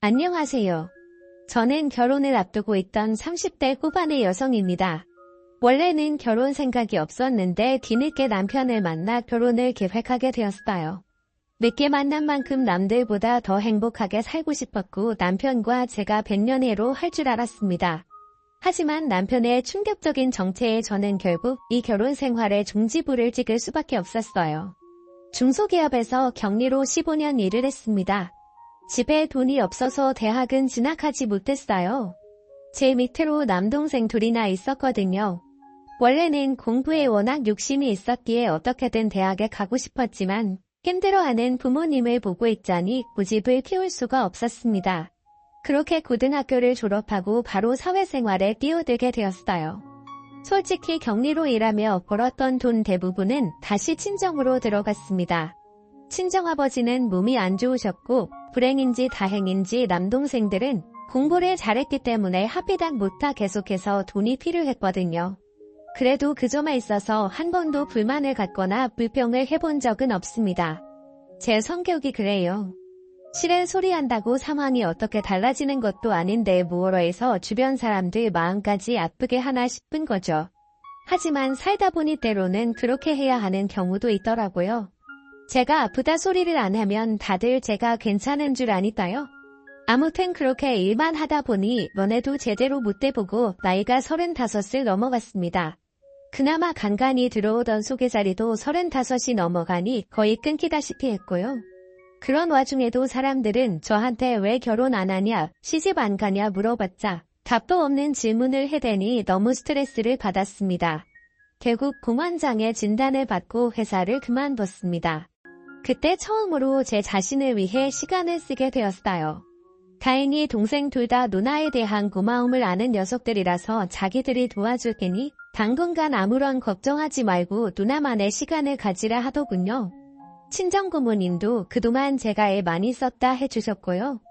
안녕하세요. 저는 결혼을 앞두고 있던 30대 후반의 여성입니다. 원래는 결혼 생각이 없었는데 뒤늦게 남편을 만나 결혼을 계획하게 되었어요. 늦게 만난 만큼 남들보다 더 행복하게 살고 싶었고 남편과 제가 백년해로 할 줄 알았습니다. 하지만 남편의 충격적인 정체에 저는 결국 이 결혼 생활에 종지부를 찍을 수밖에 없었어요. 중소기업에서 격리로 15년 일을 했습니다. 집에 돈이 없어서 대학은 진학하지 못했어요. 제 밑으로 남동생 둘이나 있었거든요. 원래는 공부에 워낙 욕심이 있었기에 어떻게든 대학에 가고 싶었지만 힘들어하는 부모님을 보고 있자니 고집을 피울 수가 없었습니다. 그렇게 고등학교를 졸업하고 바로 사회생활에 뛰어들게 되었어요. 솔직히 격리로 일하며 벌었던 돈 대부분은 다시 친정으로 들어갔습니다. 친정아버지는 몸이 안 좋으셨고 불행인지 다행인지 남동생들은 공부를 잘했기 때문에 학비당 못하 계속해서 돈이 필요했거든요. 그래도 그 점에 있어서 한 번도 불만을 갖거나 불평을 해본 적은 없습니다. 제 성격이 그래요. 실은 소리한다고 상황이 어떻게 달라지는 것도 아닌데 뭐로 해서 주변 사람들 마음까지 아프게 하나 싶은 거죠. 하지만 살다 보니 때로는 그렇게 해야 하는 경우도 있더라고요. 제가 아프다 소리를 안 하면 다들 제가 괜찮은 줄 아니까요? 아무튼 그렇게 일만 하다 보니 연애도 제대로 못 해보고 나이가 35을 넘어갔습니다. 그나마 간간히 들어오던 소개자리도 35이 넘어가니 거의 끊기다시피 했고요. 그런 와중에도 사람들은 저한테 왜 결혼 안 하냐, 시집 안 가냐 물어봤자 답도 없는 질문을 해대니 너무 스트레스를 받았습니다. 결국 공황장애 진단을 받고 회사를 그만뒀습니다. 그때 처음으로 제 자신을 위해 시간을 쓰게 되었어요. 다행히 동생 둘 다 누나에 대한 고마움을 아는 녀석들이라서 자기들이 도와줄 테니 당분간 아무런 걱정하지 말고 누나만의 시간을 가지라 하더군요. 친정부모님도 그동안 제가 애 많이 썼다 해주셨고요.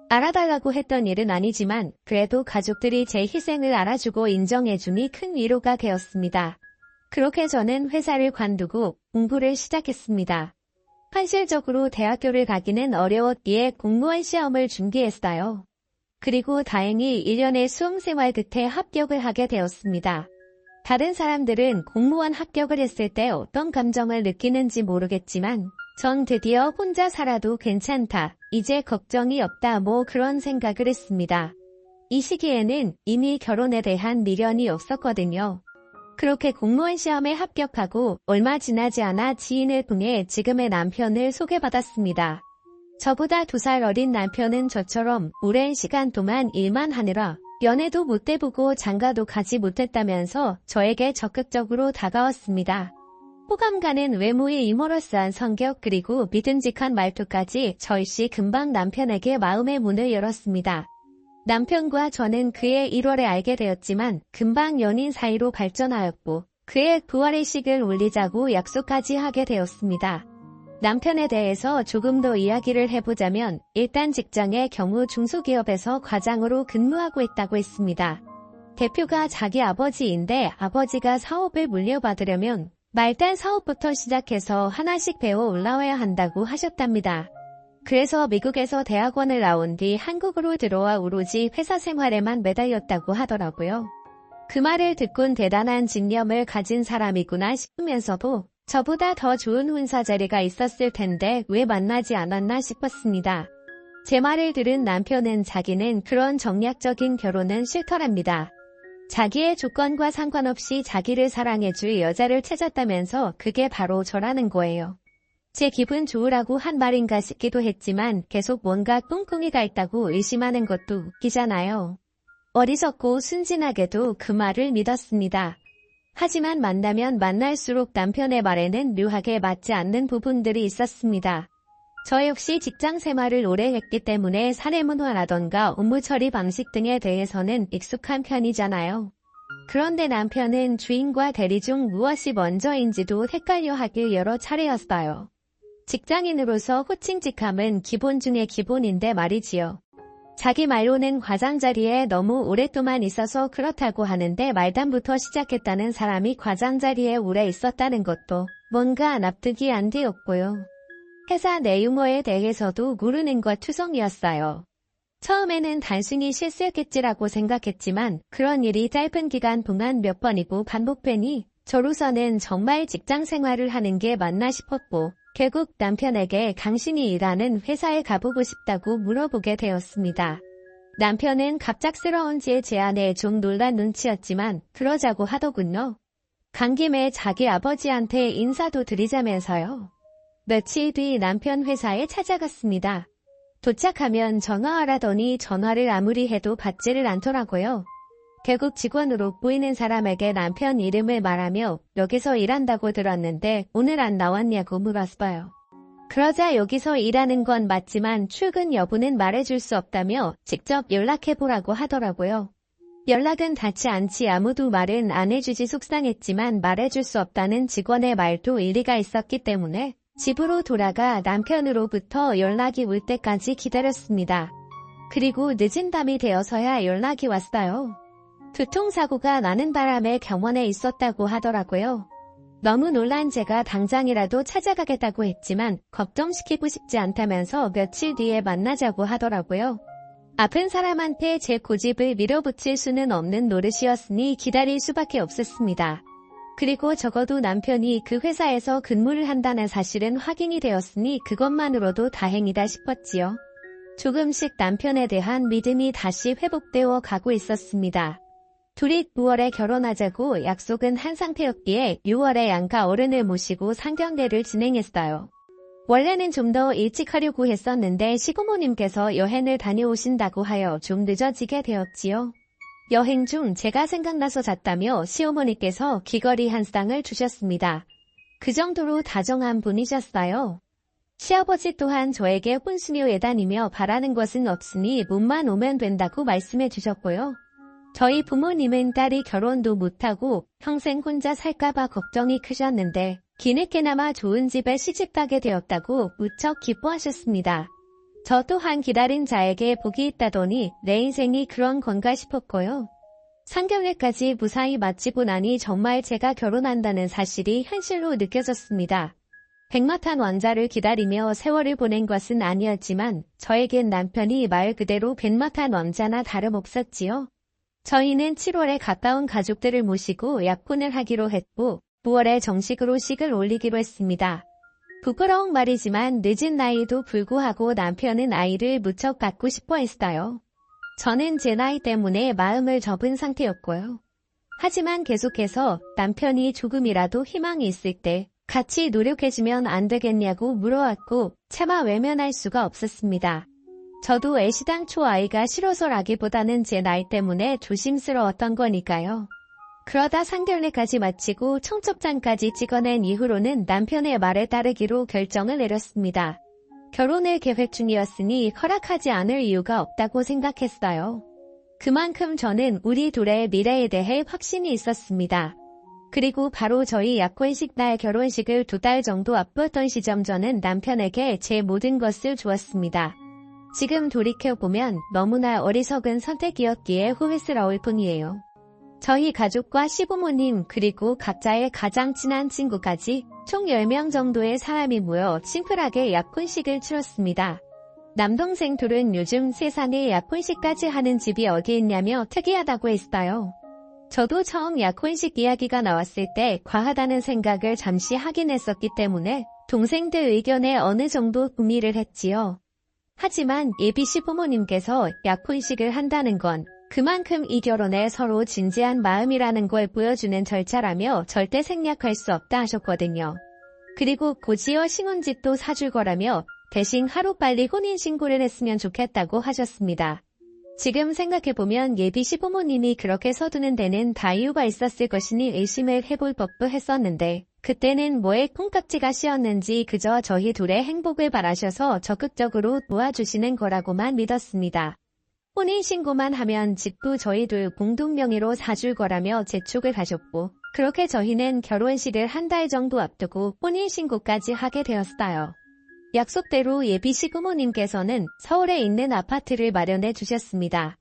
알아달라고 했던 일은 아니지만 그래도 가족들이 제 희생을 알아주고 인정해주니 큰 위로가 되었습니다. 그렇게 저는 회사를 관두고 공부를 시작했습니다. 현실적으로 대학교를 가기는 어려웠기에 공무원 시험을 준비했어요. 그리고 다행히 1년의 수험생활 끝에 합격을 하게 되었습니다. 다른 사람들은 공무원 합격을 했을 때 어떤 감정을 느끼는지 모르겠지만 전 드디어 혼자 살아도 괜찮다, 이제 걱정이 없다 뭐 그런 생각을 했습니다. 이 시기에는 이미 결혼에 대한 미련이 없었거든요. 그렇게 공무원 시험에 합격하고 얼마 지나지 않아 지인을 통해 지금의 남편을 소개받았습니다. 저보다 2살 어린 남편은 저처럼 오랜 시간 동안 일만 하느라 연애도 못 해보고 장가도 가지 못했다면서 저에게 적극적으로 다가왔습니다. 호감 가는 외모의 이모러스한 성격 그리고 믿음직한 말투까지 저희씨 금방 남편에게 마음의 문을 열었습니다. 남편과 저는 그해 1월에 알게 되었지만 금방 연인 사이로 발전하였고 그해 부활의식을 올리자고 약속까지 하게 되었습니다. 남편에 대해서 조금 더 이야기를 해보자면 일단 직장의 경우 중소기업에서 과장으로 근무하고 있다고 했습니다. 대표가 자기 아버지인데 아버지가 사업을 물려받으려면 말단 사업부터 시작해서 하나씩 배워 올라와야 한다고 하셨답니다. 그래서 미국에서 대학원을 나온 뒤 한국으로 들어와 오로지 회사 생활에만 매달렸다고 하더라고요. 그 말을 듣곤 대단한 집념을 가진 사람이구나 싶으면서도 저보다 더 좋은 훈사 자리가 있었을 텐데 왜 만나지 않았나 싶었습니다. 제 말을 들은 남편은 자기는 그런 정략적인 결혼은 싫더랍니다. 자기의 조건과 상관없이 자기를 사랑해줄 여자를 찾았다면서 그게 바로 저라는 거예요. 제 기분 좋으라고 한 말인가 싶기도 했지만 계속 뭔가 꿍꿍이가 있다고 의심하는 것도 웃기잖아요. 어리석고 순진하게도 그 말을 믿었습니다. 하지만 만나면 만날수록 남편의 말에는 묘하게 맞지 않는 부분들이 있었습니다. 저 역시 직장 생활을 오래 했기 때문에 사내 문화라던가 업무 처리 방식 등에 대해서는 익숙한 편이잖아요. 그런데 남편은 주인과 대리 중 무엇이 먼저인지도 헷갈려 하길 여러 차례였어요. 직장인으로서 호칭직함은 기본 중의 기본인데 말이지요. 자기 말로는 과장 자리에 너무 오랫동안 있어서 그렇다고 하는데 말단부터 시작했다는 사람이 과장 자리에 오래 있었다는 것도 뭔가 납득이 안 되었고요. 회사 내 유머에 대해서도 모르는 것 투성이었어요. 처음에는 단순히 실수였겠지라고 생각했지만 그런 일이 짧은 기간 동안 몇 번이고 반복되니 저로서는 정말 직장 생활을 하는 게 맞나 싶었고 결국 남편에게 당신이 일하는 회사에 가보고 싶다고 물어보게 되었습니다. 남편은 갑작스러운 제 제안에 좀 놀란 눈치였지만 그러자고 하더군요. 간 김에 자기 아버지한테 인사도 드리자면서요. 며칠 뒤 남편 회사에 찾아갔습니다. 도착하면 전화하라더니 전화를 아무리 해도 받지를 않더라고요. 결국 직원으로 보이는 사람에게 남편 이름을 말하며 여기서 일한다고 들었는데 오늘 안 나왔냐고 물었어요. 그러자 여기서 일하는 건 맞지만 출근 여부는 말해줄 수 없다며 직접 연락해보라고 하더라고요. 연락은 닿지 않지 아무도 말은 안 해주지 속상했지만 말해줄 수 없다는 직원의 말도 일리가 있었기 때문에 집으로 돌아가 남편으로부터 연락이 올 때까지 기다렸습니다. 그리고 늦은 밤이 되어서야 연락이 왔어요. 교통사고가 나는 바람에 병원에 있었다고 하더라고요. 너무 놀란 제가 당장이라도 찾아가겠다고 했지만 걱정시키고 싶지 않다면서 며칠 뒤에 만나자고 하더라고요. 아픈 사람한테 제 고집을 밀어붙일 수는 없는 노릇이었으니 기다릴 수밖에 없었습니다. 그리고 적어도 남편이 그 회사에서 근무를 한다는 사실은 확인이 되었으니 그것만으로도 다행이다 싶었지요. 조금씩 남편에 대한 믿음이 다시 회복되어 가고 있었습니다. 둘이 9월에 결혼하자고 약속은 한 상태였기에 6월에 양가 어른을 모시고 상견례를 진행했어요. 원래는 좀 더 일찍 하려고 했었는데 시부모님께서 여행을 다녀오신다고 하여 좀 늦어지게 되었지요. 여행 중 제가 생각나서 잤다며 시어머니께서 귀걸이 한 쌍을 주셨습니다. 그 정도로 다정한 분이셨어요. 시아버지 또한 저에게 혼수며 예단이며 바라는 것은 없으니 몸만 오면 된다고 말씀해 주셨고요. 저희 부모님은 딸이 결혼도 못하고 평생 혼자 살까봐 걱정이 크셨는데 뒤늦게나마 좋은 집에 시집가게 되었다고 무척 기뻐하셨습니다. 저 또한 기다린 자에게 복이 있다더니 내 인생이 그런 건가 싶었고요. 상견례까지 무사히 마치고 나니 정말 제가 결혼한다는 사실이 현실로 느껴졌습니다. 백마탄 왕자를 기다리며 세월을 보낸 것은 아니었지만 저에겐 남편이 말 그대로 백마탄 왕자나 다름없었지요. 저희는 7월에 가까운 가족들을 모시고 약혼을 하기로 했고 9월에 정식으로 식을 올리기로 했습니다. 부끄러운 말이지만 늦은 나이에도 불구하고 남편은 아이를 무척 갖고 싶어 했어요. 저는 제 나이 때문에 마음을 접은 상태였고요. 하지만 계속해서 남편이 조금이라도 희망이 있을 때 같이 노력해주면 안 되겠냐고 물어왔고 차마 외면할 수가 없었습니다. 저도 애시당초 아이가 싫어서라기보다는 제 나이 때문에 조심스러웠던 거니까요. 그러다 상견례까지 마치고 청첩장까지 찍어낸 이후로는 남편의 말에 따르기로 결정을 내렸습니다. 결혼을 계획 중이었으니 허락하지 않을 이유가 없다고 생각했어요. 그만큼 저는 우리 둘의 미래에 대해 확신이 있었습니다. 그리고 바로 저희 약혼식 날 결혼식을 2달 정도 앞뒀던 시점 저는 남편에게 제 모든 것을 주었습니다. 지금 돌이켜보면 너무나 어리석은 선택이었기에 후회스러울 뿐이에요. 저희 가족과 시부모님 그리고 각자의 가장 친한 친구까지 총 10명 정도의 사람이 모여 심플하게 약혼식을 치렀습니다. 남동생 둘은 요즘 세상에 약혼식까지 하는 집이 어디 있냐며 특이하다고 했어요. 저도 처음 약혼식 이야기가 나왔을 때 과하다는 생각을 잠시 하긴 했었기 때문에 동생들 의견에 어느 정도 동의를 했지요. 하지만 예비 시부모님께서 약혼식을 한다는 건 그만큼 이 결혼에 서로 진지한 마음이라는 걸 보여주는 절차라며 절대 생략할 수 없다 하셨거든요. 그리고 고지어 신혼집도 사줄 거라며 대신 하루빨리 혼인신고를 했으면 좋겠다고 하셨습니다. 지금 생각해보면 예비 시부모님이 그렇게 서두는 데는 다 이유가 있었을 것이니 의심을 해볼 법도 했었는데 그때는 뭐에 콩깍지가 씌었는지 그저 저희 둘의 행복을 바라셔서 적극적으로 도와주시는 거라고만 믿었습니다. 혼인신고만 하면 집도 저희 둘 공동 명의로 사줄 거라며 재촉을 하셨고 그렇게 저희는 결혼식을 한 달 정도 앞두고 혼인신고까지 하게 되었어요. 약속대로 예비 시부모님께서는 서울에 있는 아파트를 마련해 주셨습니다.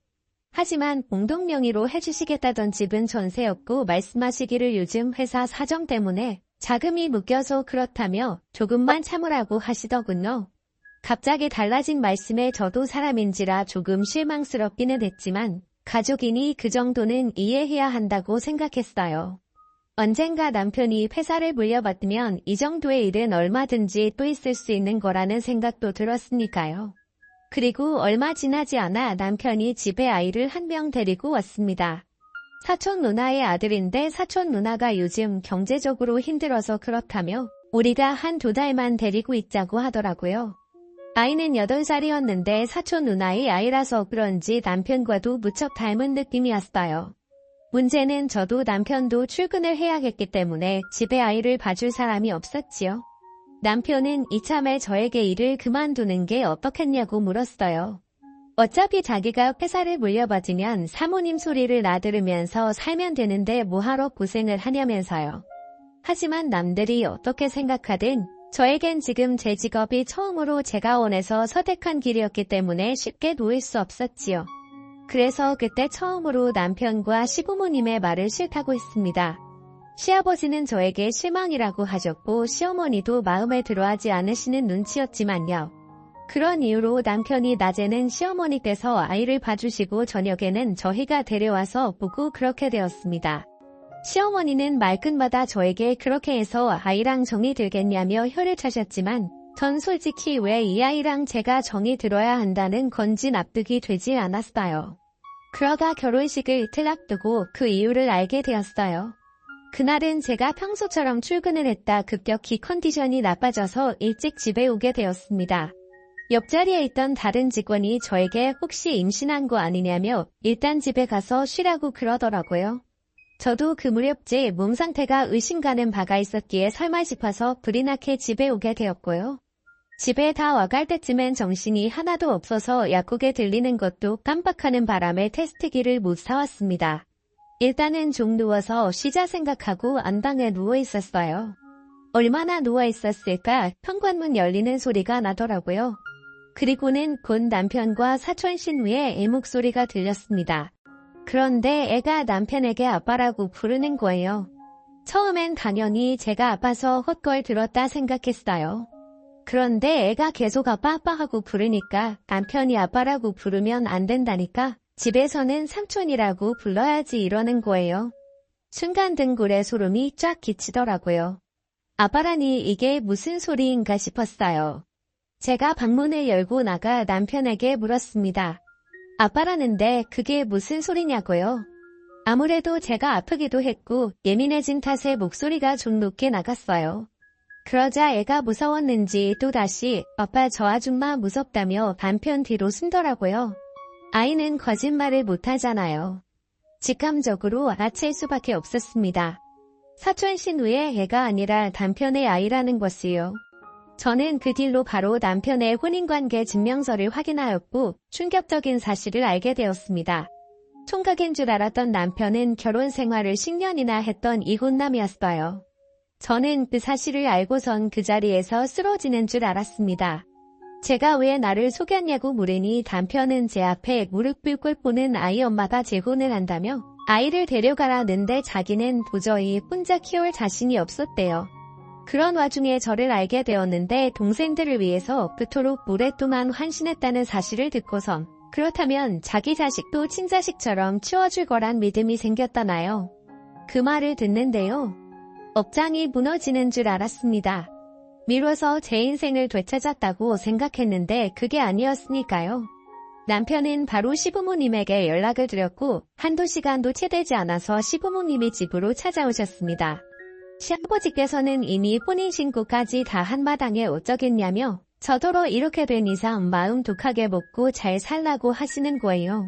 하지만 공동 명의로 해주시겠다던 집은 전세였고 말씀하시기를 요즘 회사 사정 때문에 자금이 묶여서 그렇다며 조금만 참으라고 하시더군요. 갑자기 달라진 말씀에 저도 사람인지라 조금 실망스럽기는 했지만 가족이니 그 정도는 이해해야 한다고 생각했어요. 언젠가 남편이 회사를 물려받으면 이 정도의 일은 얼마든지 또 있을 수 있는 거라는 생각도 들었으니까요. 그리고 얼마 지나지 않아 남편이 집에 아이를 한 명 데리고 왔습니다. 사촌 누나의 아들인데 사촌 누나가 요즘 경제적으로 힘들어서 그렇다며 우리가 한 2달만 데리고 있자고 하더라고요. 아이는 8살이었는데 사촌 누나의 아이라서 그런지 남편과도 무척 닮은 느낌이었어요. 문제는 저도 남편도 출근을 해야겠기 때문에 집에 아이를 봐줄 사람이 없었지요. 남편은 이참에 저에게 일을 그만두는 게 어떻겠냐고 물었어요. 어차피 자기가 회사를 물려받으면 사모님 소리를 나들으면서 살면 되는데 뭐하러 고생을 하냐면서요. 하지만 남들이 어떻게 생각하든 저에겐 지금 제 직업이 처음으로 제가 원해서 선택한 길이었기 때문에 쉽게 놓을 수 없었지요. 그래서 그때 처음으로 남편과 시부모님의 말을 싫다고 했습니다. 시아버지는 저에게 실망이라고 하셨고 시어머니도 마음에 들어하지 않으시는 눈치였지만요. 그런 이유로 남편이 낮에는 시어머니께서 아이를 봐주시고 저녁에는 저희가 데려와서 보고 그렇게 되었습니다. 시어머니는 말끝마다 저에게 그렇게 해서 아이랑 정이 들겠냐며 혀를 차셨지만 전 솔직히 왜 이 아이랑 제가 정이 들어야 한다는 건지 납득이 되지 않았어요. 그러다 결혼식을 이틀 앞두고 그 이유를 알게 되었어요. 그날은 제가 평소처럼 출근을 했다 급격히 컨디션이 나빠져서 일찍 집에 오게 되었습니다. 옆자리에 있던 다른 직원이 저에게 혹시 임신한 거 아니냐며 일단 집에 가서 쉬라고 그러더라고요. 저도 그 무렵 제 몸 상태가 의심가는 바가 있었기에 설마 싶어서 불이 나게 집에 오게 되었고요. 집에 다 와갈 때쯤엔 정신이 하나도 없어서 약국에 들리는 것도 깜빡하는 바람에 테스트기를 못 사왔습니다. 일단은 좀 누워서 쉬자 생각하고 안방에 누워 있었어요. 얼마나 누워 있었을까 현관문 열리는 소리가 나더라고요. 그리고는 곧 남편과 사촌 신우의 애목소리가 들렸습니다. 그런데 애가 남편에게 아빠라고 부르는 거예요. 처음엔 당연히 제가 아파서 헛걸 들었다 생각했어요. 그런데 애가 계속 아빠 아빠 하고 부르니까 남편이 아빠라고 부르면 안 된다니까 집에서는 삼촌이라고 불러야지 이러는 거예요. 순간 등골에 소름이 쫙 끼치더라고요. 아빠라니 이게 무슨 소리인가 싶었어요. 제가 방문을 열고 나가 남편에게 물었습니다. 아빠라는데 그게 무슨 소리냐고요? 아무래도 제가 아프기도 했고 예민해진 탓에 목소리가 좀 높게 나갔어요. 그러자 애가 무서웠는지 또다시 아빠 저 아줌마 무섭다며 남편 뒤로 숨더라고요. 아이는 거짓말을 못하잖아요. 직감적으로 알아챌 수밖에 없었습니다. 사촌 신우의 애가 아니라 남편의 아이라는 것이요. 저는 그 뒤로 바로 남편의 혼인관계 증명서를 확인하였고 충격적인 사실을 알게 되었습니다. 총각인 줄 알았던 남편은 결혼 생활을 10년이나 했던 이혼남이었어요. 저는 그 사실을 알고선 그 자리에서 쓰러지는 줄 알았습니다. 제가 왜 나를 속였냐고 물으니 남편은 제 앞에 무릎을 꿇고는 아이 엄마가 재혼을 한다며 아이를 데려가라는데 자기는 도저히 혼자 키울 자신이 없었대요. 그런 와중에 저를 알게 되었는데 동생들을 위해서 그토록 오랫동안 환신했다는 사실을 듣고선 그렇다면 자기 자식도 친자식처럼 치워줄 거란 믿음이 생겼다나요. 그 말을 듣는데요. 업장이 무너지는 줄 알았습니다. 미뤄서 제 인생을 되찾았다고 생각했는데 그게 아니었으니까요. 남편은 바로 시부모님에게 연락을 드렸고 한두 시간도 채 되지 않아서 시부모님이 집으로 찾아오셨습니다. 시아버지께서는 이미 혼인신고까지 다 한마당에 어쩌겠냐며 저더러 이렇게 된 이상 마음 독하게 먹고 잘 살라고 하시는 거예요.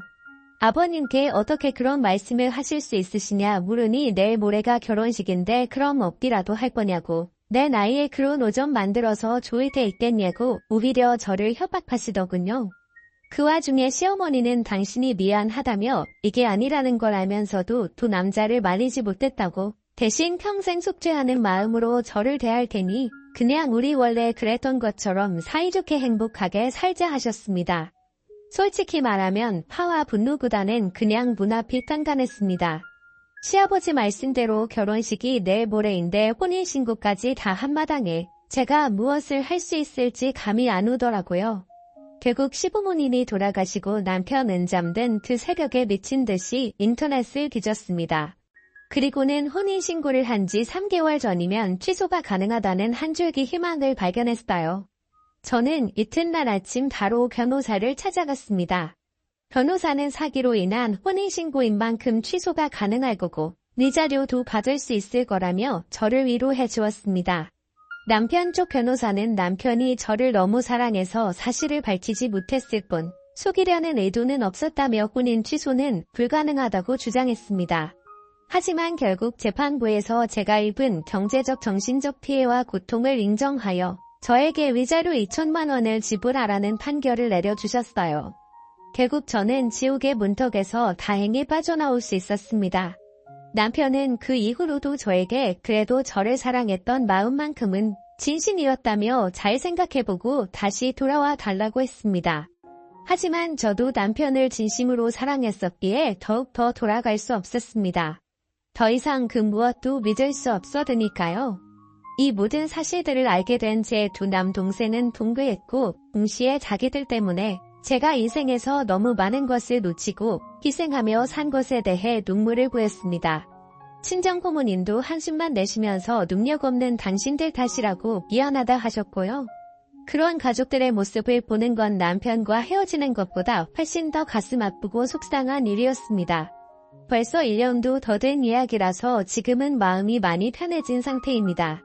아버님께 어떻게 그런 말씀을 하실 수 있으시냐 물으니 내일 모레가 결혼식인데 그럼 없기라도 할 거냐고 내 나이에 그런 오점 만들어서 좋을 때 있겠냐고 오히려 저를 협박하시더군요. 그 와중에 시어머니는 당신이 미안하다며 이게 아니라는 걸 알면서도 두 남자를 말리지 못했다고 대신 평생 속죄하는 마음으로 저를 대할 테니 그냥 우리 원래 그랬던 것처럼 사이좋게 행복하게 살자 하셨습니다. 솔직히 말하면 화와 분노보다는 그냥 문 앞이 깐깐했습니다. 시아버지 말씀대로 결혼식이 내일 모레인데 혼인신고까지 다 한마당에 제가 무엇을 할 수 있을지 감이 안 오더라고요. 결국 시부모님이 돌아가시고 남편은 잠든 그 새벽에 미친 듯이 인터넷을 뒤졌습니다. 그리고는 혼인신고를 한 지 3개월 전이면 취소가 가능하다는 한 줄기 희망을 발견했어요. 저는 이튿날 아침 바로 변호사를 찾아갔습니다. 변호사는 사기로 인한 혼인신고인 만큼 취소가 가능할 거고 위자료도 받을 수 있을 거라며 저를 위로해 주었습니다. 남편 쪽 변호사는 남편이 저를 너무 사랑해서 사실을 밝히지 못했을 뿐 속이려는 의도는 없었다며 혼인 취소는 불가능하다고 주장했습니다. 하지만 결국 재판부에서 제가 입은 경제적 정신적 피해와 고통을 인정하여 저에게 위자료 2천만 원을 지불하라는 판결을 내려주셨어요. 결국 저는 지옥의 문턱에서 다행히 빠져나올 수 있었습니다. 남편은 그 이후로도 저에게 그래도 저를 사랑했던 마음만큼은 진심이었다며 잘 생각해보고 다시 돌아와 달라고 했습니다. 하지만 저도 남편을 진심으로 사랑했었기에 더욱더 돌아갈 수 없었습니다. 더 이상 그 무엇도 믿을 수 없었으니까요. 이 모든 사실들을 알게 된 제 두 남동생은 동거했고 동시에 자기들 때문에 제가 인생에서 너무 많은 것을 놓치고 희생하며 산 것에 대해 눈물을 보였습니다. 친정 부모님도 한숨만 내쉬면서 능력 없는 당신들 탓이라고 미안하다 하셨고요. 그런 가족들의 모습을 보는 건 남편과 헤어지는 것보다 훨씬 더 가슴 아프고 속상한 일이었습니다. 벌써 1년도 더 된 이야기라서 지금은 마음이 많이 편해진 상태입니다.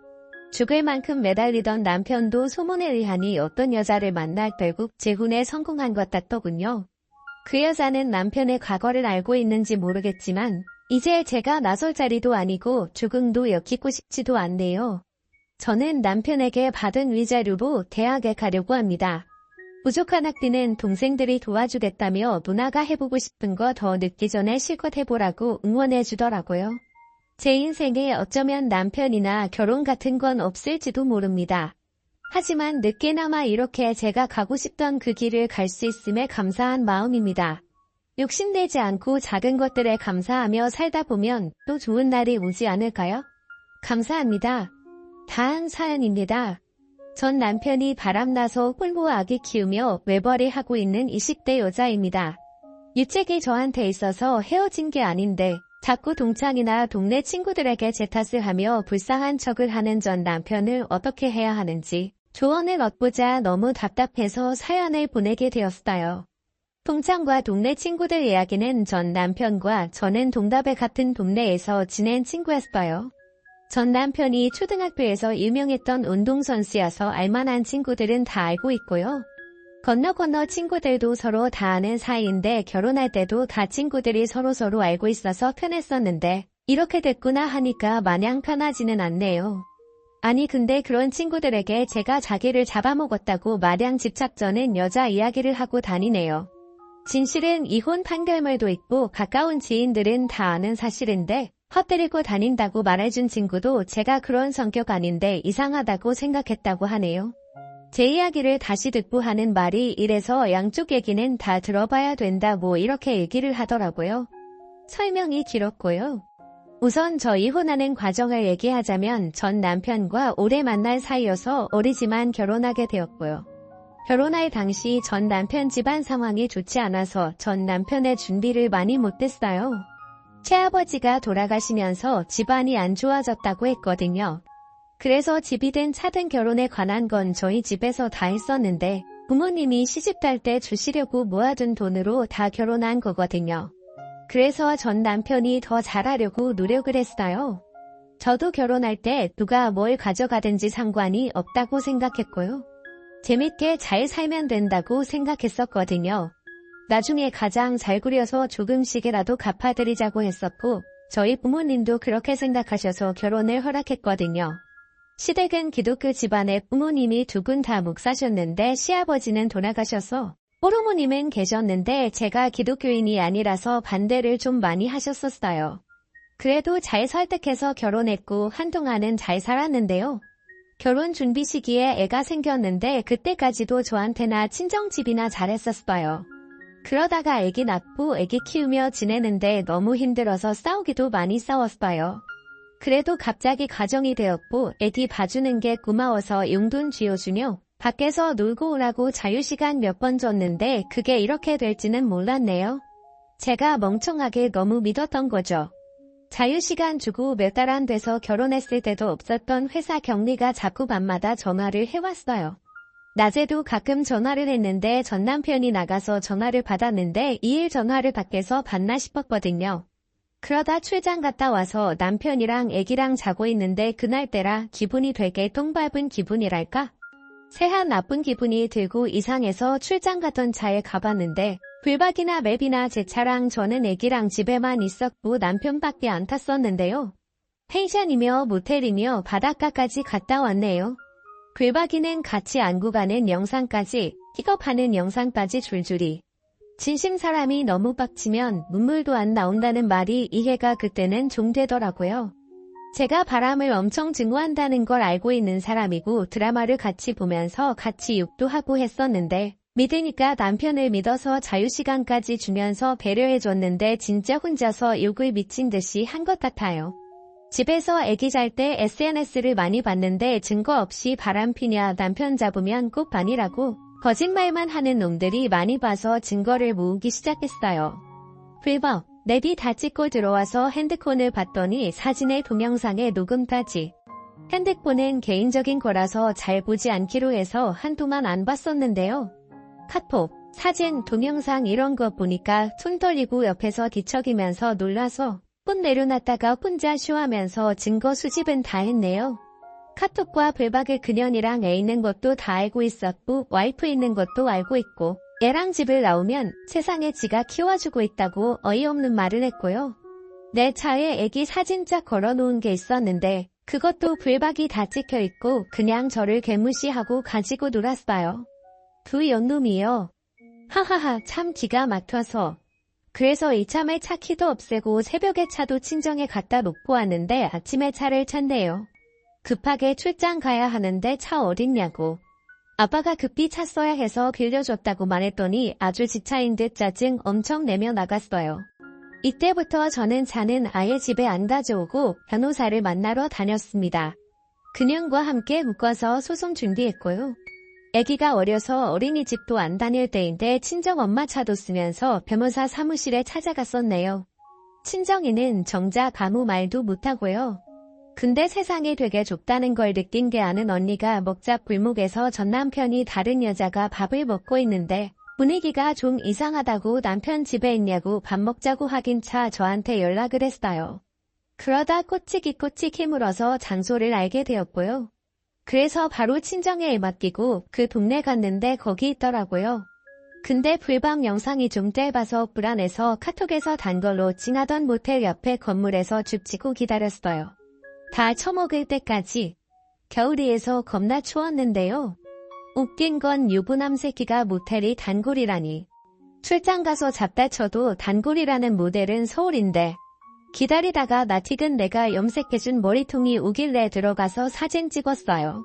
죽을 만큼 매달리던 남편도 소문에 의하니 어떤 여자를 만나 결국 재혼에 성공한 것 같더군요. 그 여자는 남편의 과거를 알고 있는지 모르겠지만 이제 제가 나설 자리도 아니고 조금도 엮이고 싶지도 않네요. 저는 남편에게 받은 위자료로 대학에 가려고 합니다. 부족한 학비는 동생들이 도와주겠다며 누나가 해보고 싶은 거 더 늦기 전에 실컷 해보라고 응원해주더라고요. 제 인생에 어쩌면 남편이나 결혼 같은 건 없을지도 모릅니다. 하지만 늦게나마 이렇게 제가 가고 싶던 그 길을 갈 수 있음에 감사한 마음입니다. 욕심내지 않고 작은 것들에 감사하며 살다 보면 또 좋은 날이 오지 않을까요? 감사합니다. 다음 사연입니다. 전 남편이 바람나서 홀로 아기 키우며 외벌이 하고 있는 20대 여자입니다. 유책이 저한테 있어서 헤어진 게 아닌데 자꾸 동창이나 동네 친구들에게 제 탓을 하며 불쌍한 척을 하는 전 남편을 어떻게 해야 하는지 조언을 얻고자 너무 답답해서 사연을 보내게 되었어요. 동창과 동네 친구들 이야기는 전 남편과 저는 동답에 같은 동네에서 지낸 친구였어요. 전 남편이 초등학교에서 유명했던 운동선수여서 알만한 친구들은 다 알고 있고요. 건너 친구들도 서로 다 아는 사이인데 결혼할 때도 다 친구들이 서로 알고 있어서 편했었는데 이렇게 됐구나 하니까 마냥 편하지는 않네요. 아니 근데 그런 친구들에게 제가 자기를 잡아먹었다고 마냥 집착 저는 여자 이야기를 하고 다니네요. 진실은 이혼 판결물도 있고 가까운 지인들은 다 아는 사실인데 헛되리고 다닌다고 말해준 친구도 제가 그런 성격 아닌데 이상하다고 생각했다고 하네요. 제 이야기를 다시 듣고 하는 말이 이래서 양쪽 얘기는 다 들어봐야 된다 뭐 이렇게 얘기를 하더라고요. 설명이 길었고요. 우선 저 이혼하는 과정을 얘기하자면 전 남편과 오래 만날 사이여서 어리지만 결혼하게 되었고요. 결혼할 당시 전 남편 집안 상황이 좋지 않아서 전 남편의 준비를 많이 못했어요. 새아버지가 돌아가시면서 집안이 안 좋아졌다고 했거든요. 그래서 집이든 차든 결혼에 관한 건 저희 집에서 다 했었는데 부모님이 시집 갈 때 주시려고 모아둔 돈으로 다 결혼한 거거든요. 그래서 전 남편이 더 잘하려고 노력을 했어요. 저도 결혼할 때 누가 뭘 가져가든지 상관이 없다고 생각했고요. 재밌게 잘 살면 된다고 생각했었거든요. 나중에 가장 잘 그려서 조금씩이라도 갚아드리자고 했었고 저희 부모님도 그렇게 생각하셔서 결혼을 허락했거든요. 시댁은 기독교 집안의 부모님이 두 분 다 목사셨는데 시아버지는 돌아가셔서 호르모님은 계셨는데 제가 기독교인이 아니라서 반대를 좀 많이 하셨었어요. 그래도 잘 설득해서 결혼했고 한동안은 잘 살았는데요. 결혼 준비 시기에 애가 생겼는데 그때까지도 저한테나 친정집이나 잘했었어요. 그러다가 애기 낳고 애기 키우며 지내는데 너무 힘들어서 싸우기도 많이 싸웠어요. 그래도 갑자기 가정이 되었고 애기 봐주는 게 고마워서 용돈 쥐어주며 밖에서 놀고 오라고 자유시간 몇 번 줬는데 그게 이렇게 될지는 몰랐네요. 제가 멍청하게 너무 믿었던 거죠. 자유시간 주고 몇 달 안 돼서 결혼했을 때도 없었던 회사 격리가 자꾸 밤마다 전화를 해왔어요. 낮에도 가끔 전화를 했는데 전 남편이 나가서 전화를 받았는데 이 일 전화를 밖에서 받나 싶었거든요. 그러다 출장 갔다 와서 남편이랑 애기랑 자고 있는데 그날따라 기분이 되게 똥밟은 기분이랄까? 새한 나쁜 기분이 들고 이상해서 출장 갔던 차에 가봤는데 불박이나 맵이나 제 차랑 저는 애기랑 집에만 있었고 남편밖에 안 탔었는데요. 펜션이며 모텔이며 바닷가까지 갔다 왔네요. 불박이는 같이 안고 가는 영상까지, 픽업하는 영상까지 줄줄이. 진심 사람이 너무 빡치면 눈물도 안 나온다는 말이 이해가 그때는 좀 되더라고요. 제가 바람을 엄청 증오한다는 걸 알고 있는 사람이고 드라마를 같이 보면서 같이 욕도 하고 했었는데 믿으니까 남편을 믿어서 자유시간까지 주면서 배려해줬는데 진짜 혼자서 욕을 미친 듯이 한 것 같아요. 집에서 애기 잘 때 SNS를 많이 봤는데 증거 없이 바람피냐 남편 잡으면 꼭 반이라고 거짓말만 하는 놈들이 많이 봐서 증거를 모으기 시작했어요. 불법, 내비 다 찍고 들어와서 핸드폰을 봤더니 사진에 동영상에 녹음까지. 핸드폰은 개인적인 거라서 잘 보지 않기로 해서 한동안 안 봤었는데요. 카톡, 사진, 동영상 이런 거 보니까 손 떨리고 옆에서 뒤척이면서 놀라서 폰 내려놨다가 혼자 쇼하면서 증거 수집은 다 했네요. 카톡과 불박을 그년이랑 애 있는 것도 다 알고 있었고 와이프 있는 것도 알고 있고 애랑 집을 나오면 세상에 지가 키워주고 있다고 어이없는 말을 했고요. 내 차에 애기 사진짝 걸어놓은 게 있었는데 그것도 불박이 다 찍혀있고 그냥 저를 개무시하고 가지고 놀았어요. 그 연놈이요. 하하하 참 기가 막혀서. 그래서 이참에 차 키도 없애고 새벽에 차도 친정에 갖다 놓고 왔는데 아침에 차를 찾네요. 급하게 출장 가야 하는데 차 어딨냐고. 아빠가 급히 차 써야 해서 빌려줬다고 말했더니 아주 지차인 듯 짜증 엄청 내며 나갔어요. 이때부터 저는 차는 아예 집에 안 가져오고 변호사를 만나러 다녔습니다. 그년과 함께 묶어서 소송 준비했고요. 아기가 어려서 어린이집도 안 다닐 때인데 친정엄마 차도 쓰면서 변호사 사무실에 찾아갔었네요. 친정이는 정작 아무 말도 못하고요. 근데 세상이 되게 좁다는 걸 느낀 게 아는 언니가 먹자 불목에서 전 남편이 다른 여자가 밥을 먹고 있는데 분위기가 좀 이상하다고 남편 집에 있냐고 밥 먹자고 하긴 차 저한테 연락을 했어요. 그러다 꼬치기 물어서 장소를 알게 되었고요. 그래서 바로 친정에 맡기고 그 동네 갔는데 거기 있더라고요. 근데 불박 영상이 좀 짧아서 불안해서 카톡에서 단 걸로 찡하던 모텔 옆에 건물에서 줍치고 기다렸어요. 다 처먹을 때까지. 겨울이에서 겁나 추웠는데요. 웃긴 건 유부남 새끼가 모텔이 단골이라니. 출장 가서 잡다 쳐도 단골이라는 모델은 서울인데 기다리다가 낯익은 내가 염색해준 머리통이 오길래 들어가서 사진 찍었어요.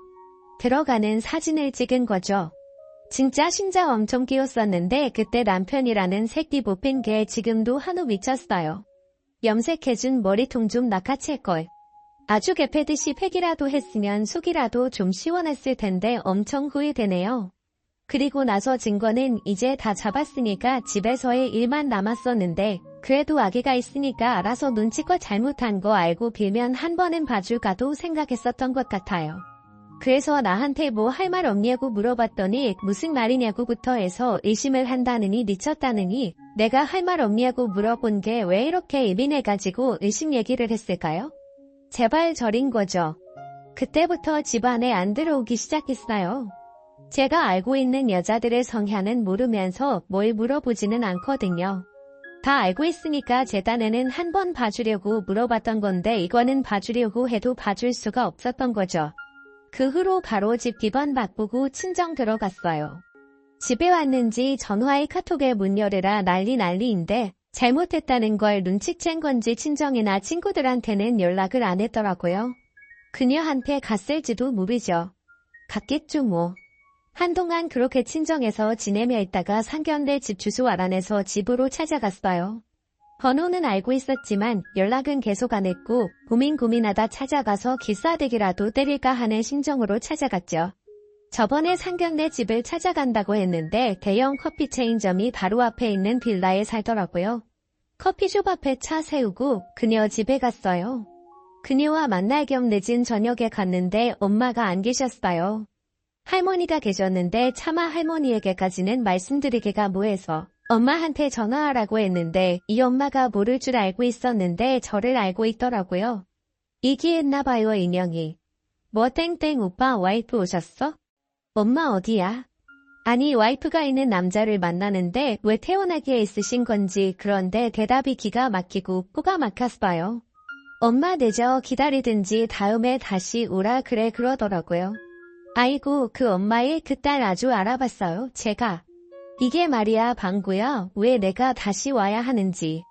들어가는 사진을 찍은 거죠. 진짜 심장 엄청 끼웠었는데 그때 남편이라는 새끼 뽑힌 게 지금도 한우 미쳤어요. 염색해준 머리통 좀 낚아챌걸. 아주 개패듯이 팩이라도 했으면 속이라도 좀 시원했을 텐데 엄청 후회되네요. 그리고 나서 증거는 이제 다 잡았으니까 집에서의 일만 남았었는데 그래도 아기가 있으니까 알아서 눈치껏 잘못한 거 알고 빌면 한 번은 봐줄까도 생각했었던 것 같아요. 그래서 나한테 뭐 할 말 없냐고 물어봤더니 무슨 말이냐고부터 해서 의심을 한다느니 미쳤다느니 내가 할 말 없냐고 물어본 게 왜 이렇게 예민해가지고 의심 얘기를 했을까요? 제발 저린 거죠. 그때부터 집안에 안 들어오기 시작했어요. 제가 알고 있는 여자들의 성향은 모르면서 뭘 물어보지는 않거든요. 다 알고 있으니까 제 딴에는 한 번 봐주려고 물어봤던 건데 이거는 봐주려고 해도 봐줄 수가 없었던 거죠. 그 후로 바로 집 비번 바꾸고 친정 들어갔어요. 집에 왔는지 전화에 카톡에 문 열으라 난리인데 잘못했다는 걸 눈치챈 건지 친정이나 친구들한테는 연락을 안 했더라고요. 그녀한테 갔을지도 모르죠. 갔겠죠 뭐. 한동안 그렇게 친정에서 지내며 있다가 상견례 집 주소 알아내서 집으로 찾아갔어요. 번호는 알고 있었지만 연락은 계속 안 했고 고민하다 찾아가서 기싸대기라도 때릴까 하는 심정으로 찾아갔죠. 저번에 상견례 집을 찾아간다고 했는데 대형 커피 체인점이 바로 앞에 있는 빌라에 살더라고요. 커피숍 앞에 차 세우고 그녀 집에 갔어요. 그녀와 만날 겸 늦은 저녁에 갔는데 엄마가 안 계셨어요. 할머니가 계셨는데 차마 할머니에게까지는 말씀드리기가 뭐해서 엄마한테 전화하라고 했는데 이 엄마가 모를 줄 알고 있었는데 저를 알고 있더라고요. 이기했나봐요 인형이. 뭐 땡땡 오빠 와이프 오셨어? 엄마 어디야? 아니 와이프가 있는 남자를 만나는데 왜 태어나기에 있으신 건지 그런데 대답이 기가 막히고 코가 막혔어요. 엄마 내저 기다리든지 다음에 다시 오라 그래 그러더라고요. 아이고 그 엄마의 그 딸 아주 알아봤어요 제가. 이게 말이야 방구야 왜 내가 다시 와야 하는지.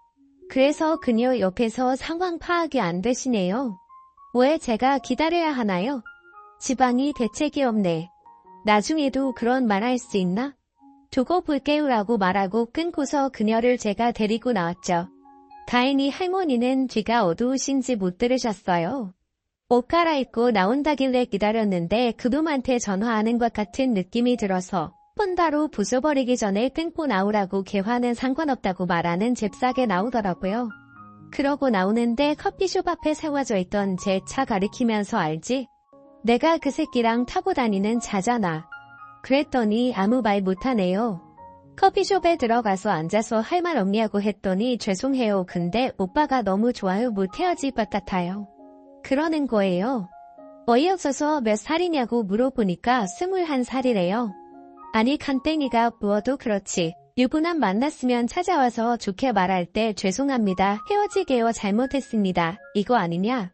그래서 그녀 옆에서 상황 파악이 안 되시네요. 왜 제가 기다려야 하나요? 지방이 대책이 없네. 나중에도 그런 말 할 수 있나? 두고 볼게요라고 말하고 끊고서 그녀를 제가 데리고 나왔죠. 다행히 할머니는 뒤가 어두우신지 못 들으셨어요. 옷 갈아입고 나온다길래 기다렸는데 그놈한테 전화하는 것 같은 느낌이 들어서 폰다로 부숴버리기 전에 끊고 나오라고 개화는 상관없다고 말하는 잽싸게 나오더라고요. 그러고 나오는데 커피숍 앞에 세워져 있던 제 차 가리키면서 알지? 내가 그 새끼랑 타고 다니는 차잖아. 그랬더니 아무 말 못하네요. 커피숍에 들어가서 앉아서 할 말 없냐고 했더니 죄송해요. 근데 오빠가 너무 좋아요. 못 헤어질 것 같아요. 그러는 거예요. 어이없어서 몇 살이냐고 물어보니까 21살이래요. 아니 간땡이가 부어도 그렇지. 유부남 만났으면 찾아와서 좋게 말할 때 죄송합니다. 헤어지게요. 잘못했습니다. 이거 아니냐?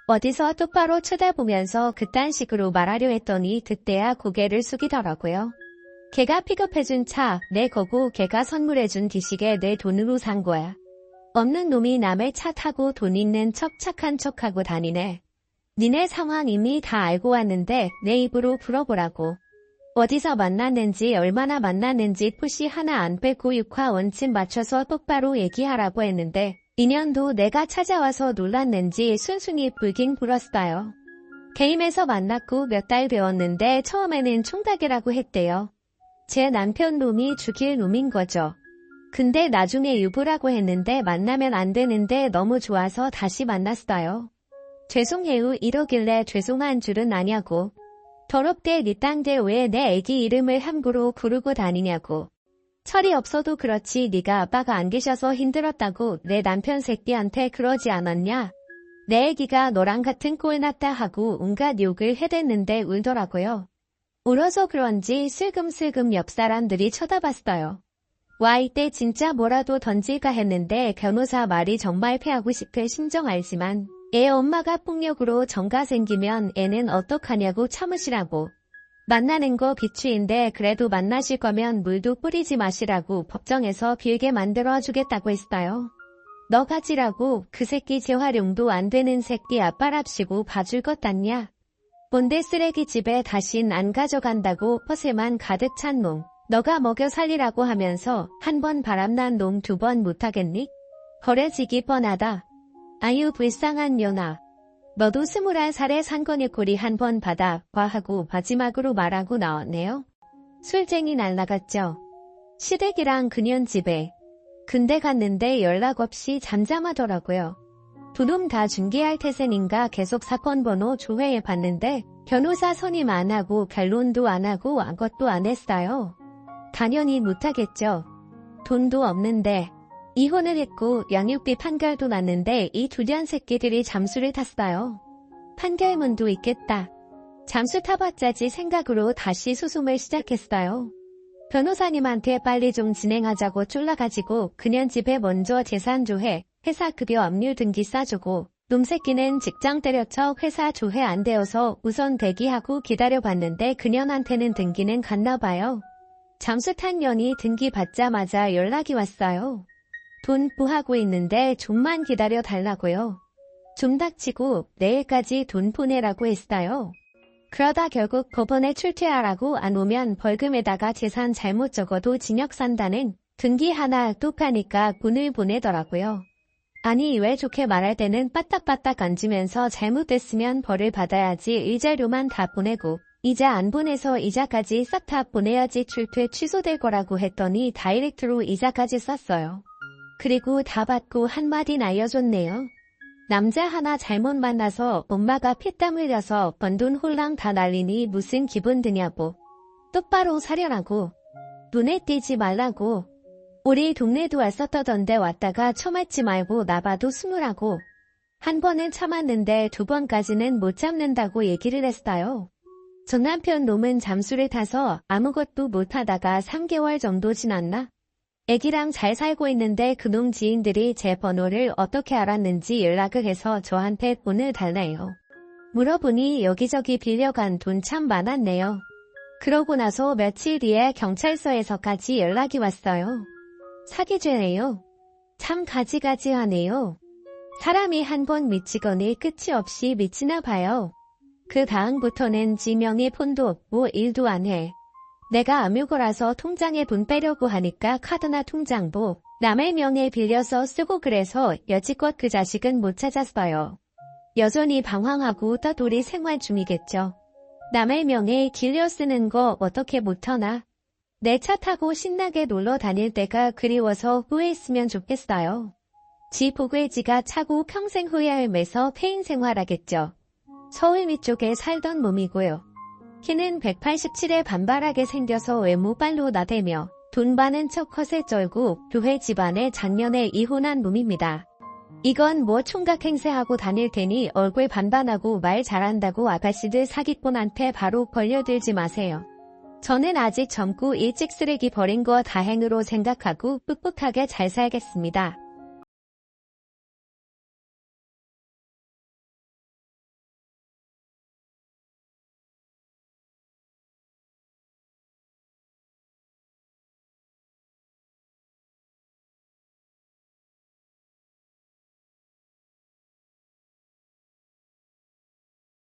어디서 똑바로 쳐다보면서 그딴 식으로 말하려 했더니 그때야 고개를 숙이더라고요. 걔가 픽업해준 차, 내 거고 걔가 선물해준 기식에 내 돈으로 산 거야. 없는 놈이 남의 차 타고 돈 있는 척 착한 척하고 다니네. 니네 상황 이미 다 알고 왔는데 내 입으로 풀어보라고. 어디서 만났는지 얼마나 만났는지 푸시 하나 안 빼고 6화 원칙 맞춰서 똑바로 얘기하라고 했는데 2년도 내가 찾아와서 놀랐는지 순순히 불긴 불었어요. 게임에서 만났고 몇 달 되었는데 처음에는 총각이라고 했대요. 제 남편 놈이 죽일 놈인 거죠. 근데 나중에 유부라고 했는데 만나면 안 되는데 너무 좋아서 다시 만났어요. 죄송해요 이러길래 죄송한 줄은 아냐고. 더럽게 니 땅대 왜 내 애기 이름을 함부로 부르고 다니냐고. 철이 없어도 그렇지 네가 아빠가 안 계셔서 힘들었다고 내 남편 새끼한테 그러지 않았냐? 내 애기가 너랑 같은 꼴 났다 하고 온갖 욕을 해댔는데 울더라고요. 울어서 그런지 슬금슬금 옆 사람들이 쳐다봤어요. 와 이때 진짜 뭐라도 던질까 했는데 변호사 말이 정말 패하고 싶을 심정 알지만 애 엄마가 폭력으로 정가 생기면 애는 어떡하냐고 참으시라고. 만나는 거 비추인데 그래도 만나실 거면 물도 뿌리지 마시라고 법정에서 빌게 만들어주겠다고 했어요. 너 가지라고 그 새끼 재활용도 안 되는 새끼 아빠랍시고 봐줄 것 같냐. 뭔데 쓰레기 집에 다신 안 가져간다고 퍼세만 가득 찬 놈. 너가 먹여 살리라고 하면서 한 번 바람난 놈 2번 못하겠니? 버려지기 뻔하다. 아유 불쌍한 년아. 너도 21살에 상권의 꼴이 한 번 받아 과하고 마지막으로 말하고 나왔네요. 술쟁이 날라갔죠. 시댁이랑 그년 집에. 근데 갔는데 연락 없이 잠잠하더라고요. 두 놈 다 중개할 태생인가 계속 사건 번호 조회해 봤는데 변호사 선임 안 하고 결론도 안 하고 아무것도 안 했어요. 당연히 못하겠죠. 돈도 없는데. 이혼을 했고 양육비 판결도 났는데 이 두련 새끼들이 잠수를 탔어요. 판결문도 있겠다. 잠수 타봤자지 생각으로 다시 수송을 시작했어요. 변호사님한테 빨리 좀 진행하자고 쫄라가지고 그년 집에 먼저 재산 조회, 회사 급여 압류 등기 싸주고 놈새끼는 직장 때려쳐 회사 조회 안 되어서 우선 대기하고 기다려봤는데 그년한테는 등기는 갔나봐요. 잠수 탄 년이 등기 받자마자 연락이 왔어요. 돈 부하고 있는데 좀만 기다려 달라고요. 좀 닥치고 내일까지 돈 보내라고 했어요. 그러다 결국 법원에 출퇴하라고 안 오면 벌금에다가 재산 잘못 적어도 징역 산다는 등기 하나 똑하니까 돈을 보내더라고요. 아니 왜 좋게 말할 때는 빠딱빠딱 앉으면서 잘못됐으면 벌을 받아야지 이자료만 다 보내고 이자 안 보내서 이자까지 싹 다 보내야지 출퇴 취소될 거라고 했더니 다이렉트로 이자까지 썼어요. 그리고 다 받고 한마디 날려줬네요. 남자 하나 잘못 만나서 엄마가 피땀 흘려서 번 돈 홀랑 다 날리니 무슨 기분 드냐고. 똑바로 사려라고. 눈에 띄지 말라고. 우리 동네도 왔었던데 왔다가 처맞지 말고 나봐도 스물하고. 한 번은 참았는데 두 번까지는 못 참는다고 얘기를 했어요. 전 남편 놈은 잠수를 타서 아무것도 못하다가 3개월 정도 지났나? 애기랑 잘 살고 있는데 그놈 지인들이 제 번호를 어떻게 알았는지 연락을 해서 저한테 돈을 달래요. 물어보니 여기저기 빌려간 돈 참 많았네요. 그러고 나서 며칠 뒤에 경찰서에서까지 연락이 왔어요. 사기죄네요. 참 가지가지하네요. 사람이 한 번 미치거니 끝이 없이 미치나 봐요. 그 다음부터는 지명이 폰도 없고 일도 안 해. 내가 아뮤거라서 통장에 돈 빼려고 하니까 카드나 통장도 남의 명에 빌려서 쓰고 그래서 여지껏 그 자식은 못 찾았어요. 여전히 방황하고 떠돌이 생활 중이겠죠. 남의 명에 길려 쓰는 거 어떻게 못하나? 내 차 타고 신나게 놀러 다닐 때가 그리워서 후회했으면 좋겠어요. 지 보괴지가 차고 평생 후회하면서 폐인 생활하겠죠. 서울 위쪽에 살던 몸이고요. 키는 187에 반발하게 생겨서 외모빨로 나대며 돈 많은 척 허세 쩔고 교회 집안에 작년에 이혼한 놈입니다. 이건 뭐 총각 행세하고 다닐 테니 얼굴 반반하고 말 잘한다고 아가씨들 사기꾼한테 바로 걸려들지 마세요. 저는 아직 젊고 일찍 쓰레기 버린 거 다행으로 생각하고 풋풋하게 잘 살겠습니다.